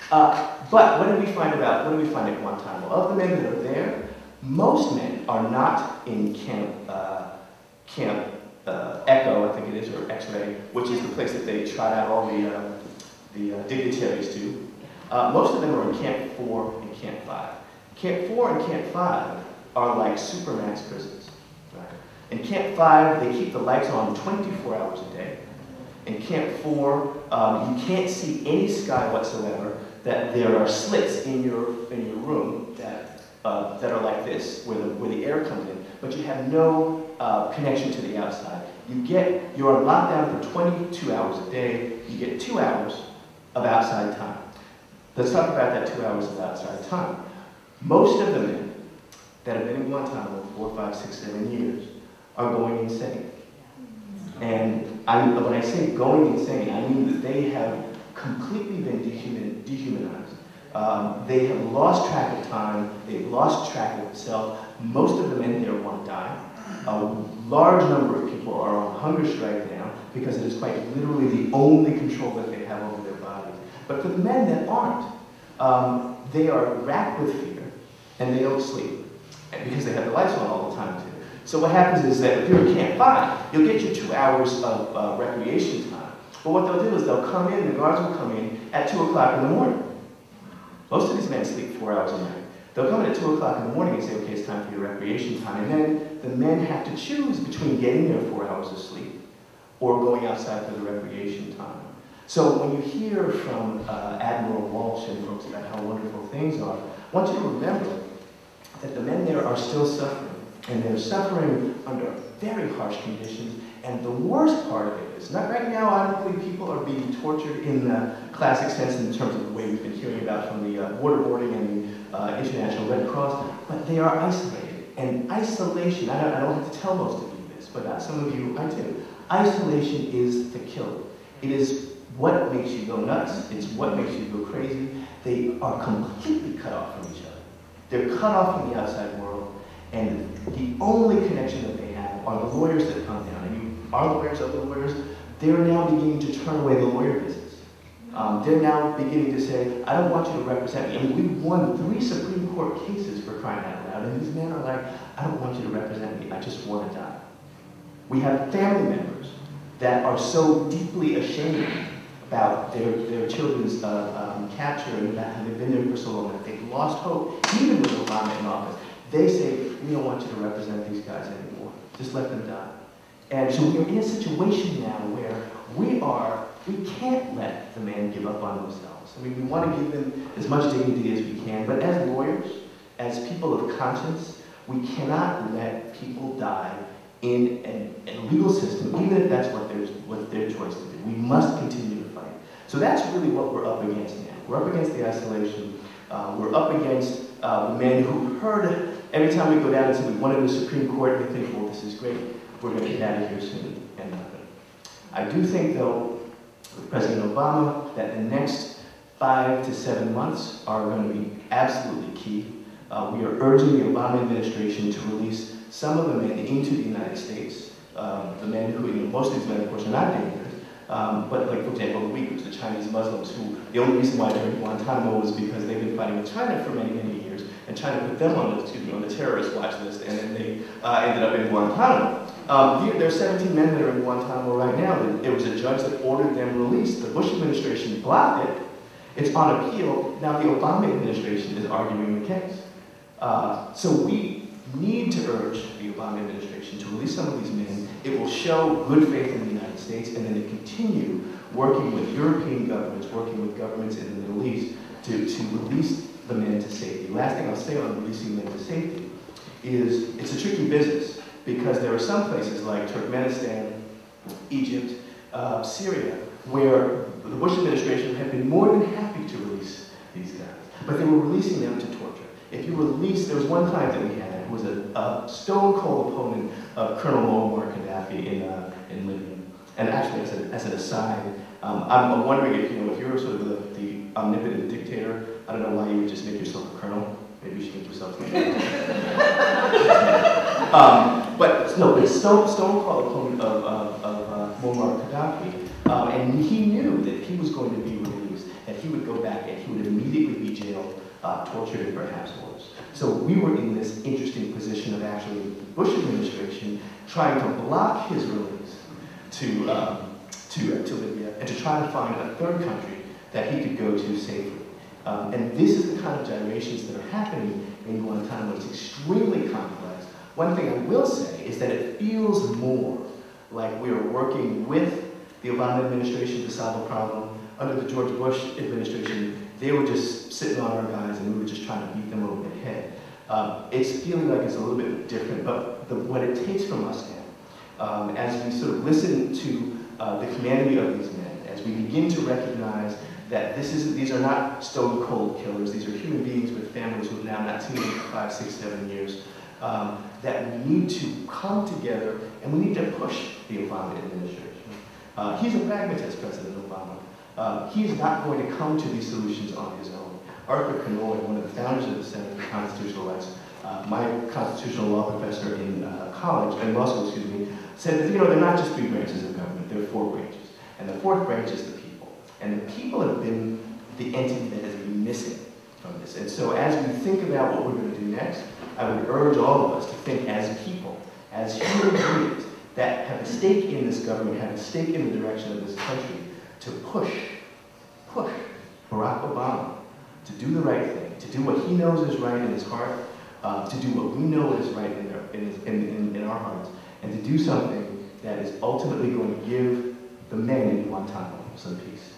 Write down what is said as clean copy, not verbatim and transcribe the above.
But what did we find at Guantanamo? Of the men that are there, most men are not in Camp Echo, I think it is, or X-Ray, which is the place that they trot out all the dignitaries to. Most of them are in Camp 4 and Camp 5. Camp 4 and Camp 5 are like supermax prisons. Right? In Camp 5, they keep the lights on 24 hours a day. In Camp 4, you can't see any sky whatsoever. That there are slits in your room that are like this, where the air comes in, but you have no connection to the outside. You're on lockdown for 22 hours a day. You get 2 hours of outside time. Let's talk about that 2 hours of outside time. Most of the men that have been in Guantanamo 4, 5, 6, 7 years are going insane. And when I say going insane, I mean that they have completely been dehumanized. They have lost track of time. They've lost track of self. Most of the men there want to die. A large number of people are on hunger strike now because it is quite literally the only control that they have over their bodies. But for the men that aren't, they are racked with fear and they don't sleep because they have the lights on all the time too. So what happens is that if you're in Camp 5, you'll get your 2 hours of recreation time. But what they'll do is they'll come in, the guards will come in at 2 o'clock in the morning. Most of these men sleep 4 hours a night. They'll come in at 2 o'clock in the morning and say, okay, it's time for your recreation time. And then the men have to choose between getting their 4 hours of sleep or going outside for the recreation time. So when you hear from Admiral Walsh and folks about how wonderful things are, I want you to remember that the men there are still suffering. And they're suffering under very harsh conditions. And the worst part of it is, not right now, I don't believe people are being tortured in the classic sense in terms of the way we've been hearing about from the waterboarding and the International Red Cross, but they are isolated. And isolation, I don't have to tell most of you this, but some of you, I do. Isolation is the killer. It is what makes you go nuts. It's what makes you go crazy. They are completely cut off from each other. They're cut off from the outside world. And the only connection that they have are the lawyers that come down. And you are lawyers, other lawyers, they're now beginning to turn away the lawyer business. They're now beginning to say, I don't want you to represent me. I mean, we've won 3 Supreme Court cases for crying out loud. And these men are like, I don't want you to represent me. I just want to die. We have family members that are so deeply ashamed about their children's capture and that they've been there for so long that they've lost hope, even with Obama in office. They say, we don't want you to represent these guys anymore. Just let them die. And so we're in a situation now where we can't let the men give up on themselves. I mean, we want to give them as much dignity as we can, but as lawyers, as people of conscience, we cannot let people die in a legal system, even if that's what their choice to do. We must continue to fight. So that's really what we're up against now. We're up against the isolation. We're up against the men who heard every time we go down and say we wanted the Supreme Court, they think, well, this is great. We're going to get out of here soon. And I do think, though, with President Obama, that the next 5 to 7 months are going to be absolutely key. We are urging the Obama administration to release some of the men into the United States. The men who, most of these men, of course, are not dangerous. But like, for example, the Uyghurs, the Chinese Muslims, who the only reason why they're in Guantanamo was because they've been fighting with China for many, many years, and China put them on the terrorist watch list, and then they ended up in Guantanamo. There are 17 men that are in Guantanamo right now. There was a judge that ordered them released. The Bush administration blocked it. It's on appeal. Now the Obama administration is arguing the case. So we need to urge the Obama administration to release some of these men. It will show good faith in the United States, and then to continue working with European governments, working with governments in the Middle East to release the men to safety. Last thing I'll say on releasing men to safety is it's a tricky business because there are some places like Turkmenistan, Egypt, Syria, where the Bush administration had been more than happy to release these guys, but they were releasing them to torture. If you release, there was one client that we had who was a stone-cold opponent of Colonel Muammar Gaddafi in Libya. And actually, as an aside, I'm wondering if if you're sort of the omnipotent dictator, I don't know why you would just make yourself a colonel. Maybe you should make yourself a but no, but stone-cold opponent of Muammar Gaddafi, and he knew that he was going to be released, that he he would go back and he would immediately be jailed, tortured, and perhaps worse. So we were in this interesting position of actually the Bush administration trying to block his release to Libya and to try to find a third country that he could go to safely. And this is the kind of gyrations that are happening in Guantanamo. It's extremely complex. One thing I will say is that it feels more like we are working with the Obama administration to solve a problem. Under the George Bush administration, they were just sitting on our guys and we were just trying to beat them over the head. It's feeling like it's a little bit different, but what it takes from us now, as we sort of listen to the humanity of these men, as we begin to recognize that these are not stone cold killers, these are human beings with families who have now not seen them for 5, 6, 7 years, that we need to come together and we need to push the Obama administration. He's a pragmatist, President Obama. He is not going to come to these solutions on his own. Arthur Kanoy, one of the founders of the Center for Constitutional Rights, my constitutional law professor in college, and law school, excuse me, said that, they're not just 3 branches of government, there are 4 branches. And the 4th branch is the people. And the people have been the entity that has been missing from this. And so as we think about what we're going to do next, I would urge all of us to think as people, as human beings that have a stake in this government, have a stake in the direction of this country, to push Barack Obama to do the right thing, to do what he knows is right in his heart, to do what we know is right in our hearts, and to do something that is ultimately going to give the men in Guantanamo some peace.